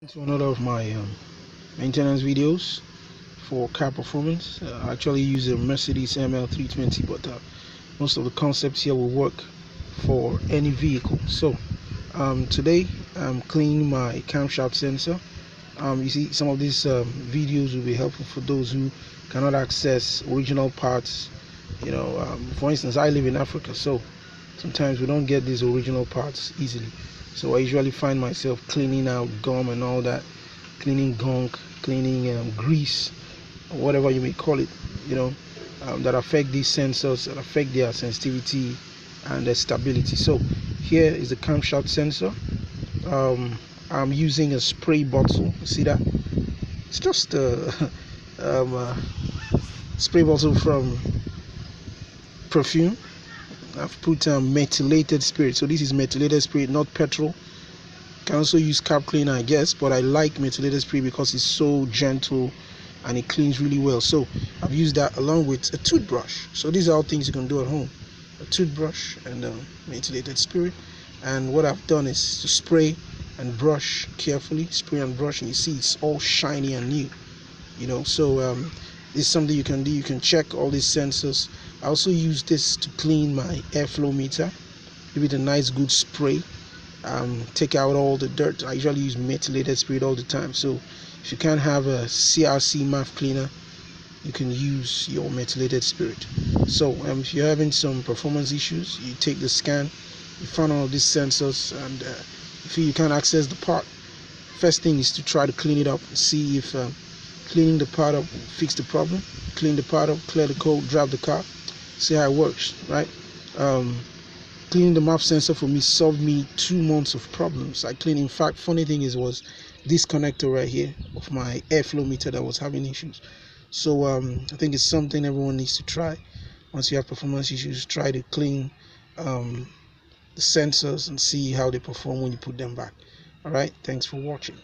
To another of my maintenance videos for car performance. I actually use a Mercedes ML320, but most of the concepts here will work for any vehicle. So today I'm cleaning my camshaft sensor. You see, some of these videos will be helpful for those who cannot access original parts. For instance, I live in Africa, so sometimes we don't get these original parts easily. So I usually find myself cleaning out gum and all that, cleaning gunk, cleaning grease, or whatever you may call it, that affect these sensors, that affect their sensitivity and their stability. So here is the camshaft sensor. I'm using a spray bottle. You see that? It's just a spray bottle from perfume. I've put methylated spirit. So this is methylated spirit, not petrol. Can also use carb cleaner, I guess, but I like methylated spirit because it's so gentle and it cleans really well. So I've used that along with a toothbrush. So these are all things you can do at home: a toothbrush and methylated spirit. And what I've done is to spray and brush carefully, spray and brush, and you see it's all shiny and new. So this is something you can do. You can check all these sensors. I also use this to clean my airflow meter. Give it a nice good spray. Take out all the dirt. I usually use methylated spirit all the time. So if you can't have a CRC MAF cleaner, you can use your methylated spirit. So if you're having some performance issues, you take the scan, you find all of these sensors, and if you can't access the part, first thing is to try to clean it up and see if cleaning the part up will fix the problem. Clean the part up, clear the code, drive the car, see how it works, right? Cleaning the MAF sensor for me solved me 2 months of problems. In fact, funny thing was this connector right here of my airflow meter that was having issues. So I think it's something everyone needs to try. Once you have performance issues, try to clean the sensors and see how they perform when you put them back. All right, thanks for watching.